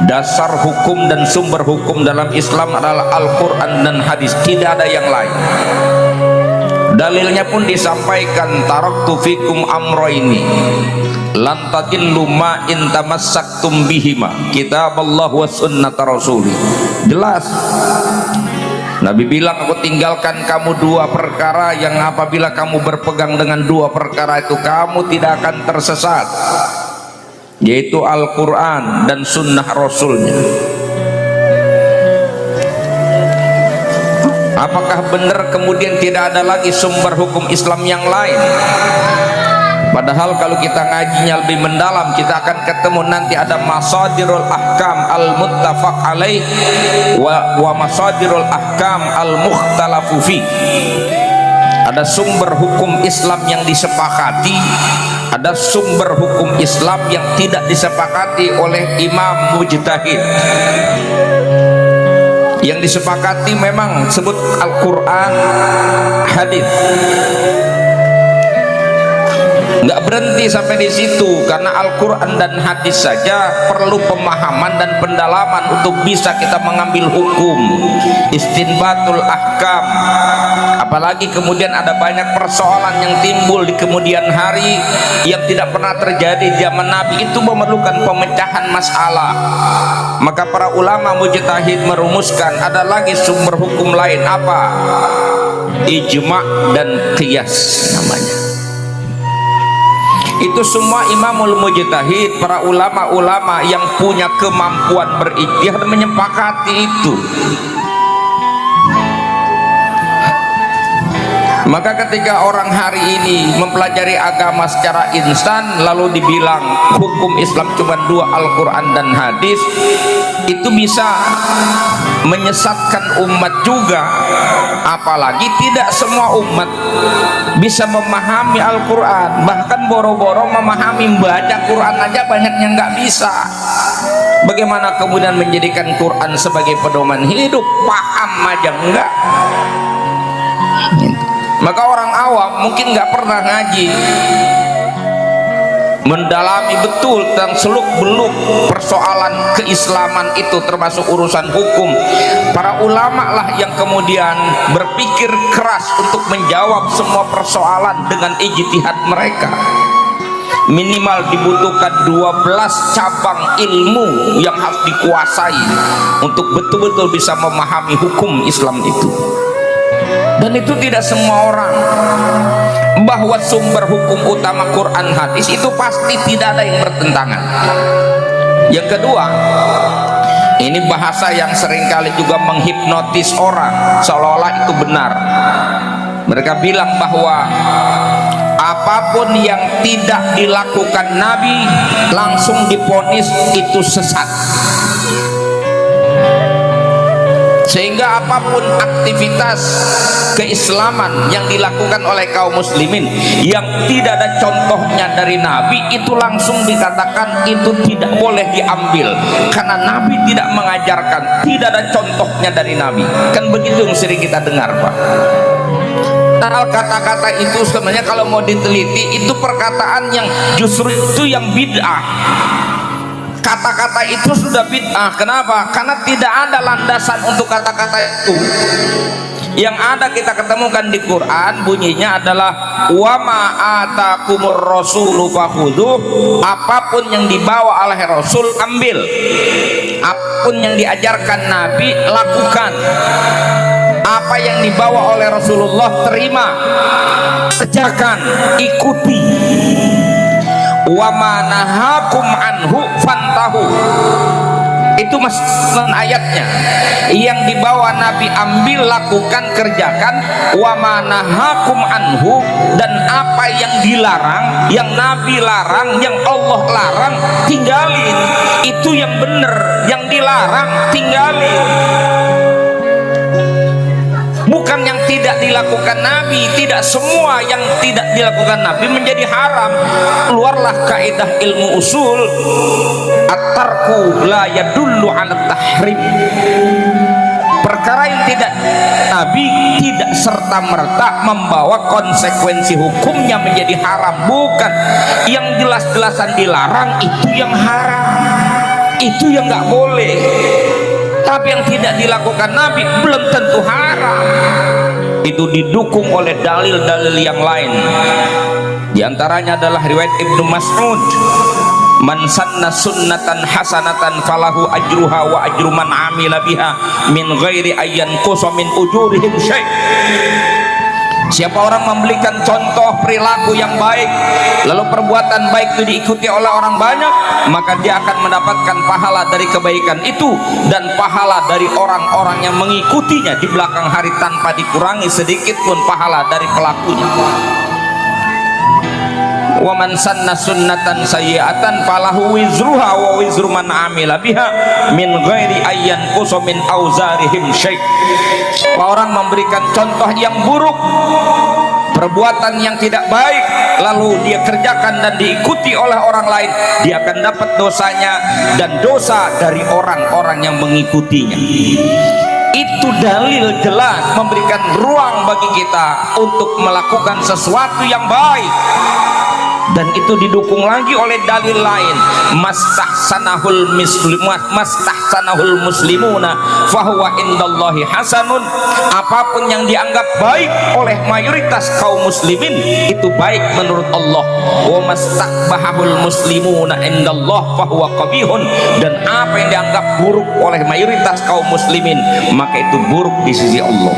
Dasar hukum dan sumber hukum dalam Islam adalah Al-Quran dan hadis, tidak ada yang lain. Dalilnya pun disampaikan, taraktu fikum amroini lan tadillu ma in tamassaktum bihima, kitaballah wa sunnata rasuli. Jelas Nabi bilang, aku tinggalkan kamu dua perkara yang apabila kamu berpegang dengan dua perkara itu kamu tidak akan tersesat, yaitu Al-Quran dan sunnah Rasulnya. Apakah benar kemudian tidak ada lagi sumber hukum Islam yang lain? Padahal kalau kita ngajinya lebih mendalam, kita akan ketemu nanti ada masadirul ahkam al-muttafaq alaih wa masadirul ahkam al-mukhtalafu fi. Ada sumber hukum Islam yang disepakati, ada sumber hukum Islam yang tidak disepakati oleh imam mujtahid. Yang disepakati memang sebut Al-Quran, hadis. Nggak berhenti sampai di situ, karena Al-Quran dan hadis saja perlu pemahaman dan pendalaman untuk bisa kita mengambil hukum, istinbatul ahkam. Apalagi kemudian ada banyak persoalan yang timbul di kemudian hari yang tidak pernah terjadi di zaman Nabi, itu memerlukan pemecahan masalah. Maka para ulama mujtahid merumuskan ada lagi sumber hukum lain, apa? Ijma' dan qiyas namanya. Itu semua imamul mujtahid, para ulama-ulama yang punya kemampuan berijtihad menyepakati itu. Maka ketika orang hari ini mempelajari agama secara instan lalu dibilang hukum Islam cuma dua, Al-Quran dan hadis, itu bisa menyesatkan umat juga. Apalagi tidak semua umat bisa memahami Al-Quran, bahkan boro-boro memahami membaca Quran aja banyak yang nggak bisa. Bagaimana kemudian menjadikan Quran sebagai pedoman hidup? Paham aja enggak. Maka orang awam mungkin nggak pernah ngaji mendalami betul tentang seluk-beluk persoalan keislaman itu, termasuk urusan hukum. Para ulama lah yang kemudian berpikir keras untuk menjawab semua persoalan dengan ijtihad mereka. Minimal dibutuhkan 12 cabang ilmu yang harus dikuasai untuk betul-betul bisa memahami hukum Islam itu. Dan itu tidak semua orang. Bahwa sumber hukum utama Quran hadis itu pasti tidak ada yang bertentangan. Yang kedua, ini bahasa yang seringkali juga menghipnotis orang seolah-olah itu benar. Mereka bilang bahwa apapun yang tidak dilakukan Nabi langsung divonis itu sesat. Sehingga apapun aktivitas keislaman yang dilakukan oleh kaum muslimin yang tidak ada contohnya dari Nabi, itu langsung dikatakan itu tidak boleh diambil, karena Nabi tidak mengajarkan, tidak ada contohnya dari Nabi. Kan begitu yang sering kita dengar, Pak. Padahal kata-kata itu sebenarnya kalau mau diteliti itu perkataan yang justru itu yang bid'ah. Kata-kata itu sudah bid'ah. Kenapa? Karena tidak ada landasan untuk kata-kata itu. Yang ada kita ketemukan di Quran bunyinya adalah wa ma atakumur rasulu fakhudhuh, apapun yang dibawa oleh Rasul ambil, apapun yang diajarkan Nabi lakukan, apa yang dibawa oleh Rasulullah terima, kerjakan, ikuti. Wa ma nahakum anhu fantahu, itu maksud ayatnya. Yang dibawa Nabi ambil, lakukan, kerjakan. Wa ma nahakum anhu, dan apa yang dilarang, yang Nabi larang, yang Allah larang, tinggalin. Itu yang benar. Yang dilarang tinggalin, bukan yang tidak dilakukan Nabi. Tidak semua yang tidak dilakukan Nabi menjadi haram. Keluarlah kaidah ilmu usul, at-tarku la yadullu ala tahrim. Perkara yang tidak Nabi tidak serta-merta membawa konsekuensi hukumnya menjadi haram. Bukan yang jelas-jelasan dilarang itu yang haram. itu yang nggak boleh. Tapi yang tidak dilakukan Nabi belum tentu haram. Itu didukung oleh dalil-dalil yang lain. Di antaranya adalah riwayat Ibnu Mas'ud, man sanna sunnatan hasanatan falahu ajruha wa ajru man amila biha min ghairi ayyan qusa min ujurihim syai'. Siapa orang memberikan contoh perilaku yang baik, lalu perbuatan baik itu diikuti oleh orang banyak, maka dia akan mendapatkan pahala dari kebaikan itu dan pahala dari orang-orang yang mengikutinya di belakang hari tanpa dikurangi sedikit pun pahala dari pelakunya. Wa man sanna sunnatan sayyi'atan falahu wizruha wa wizru man amila biha min ghairi ayyan qusa min auzarihim syai'. Orang memberikan contoh yang buruk, perbuatan yang tidak baik, lalu dia kerjakan dan diikuti oleh orang lain, dia akan dapat dosanya dan dosa dari orang-orang yang mengikutinya. Itu dalil jelas memberikan ruang bagi kita untuk melakukan sesuatu yang baik. Dan itu didukung lagi oleh dalil lain, mastahsanahul muslimuna fahuwa indallahi hasanun. Apapun yang dianggap baik oleh mayoritas kaum muslimin itu baik menurut Allah. Wa mastaqbahul muslimuna indallah fahuwa qabihun. Dan apa yang dianggap buruk oleh mayoritas kaum muslimin, maka itu buruk di sisi Allah.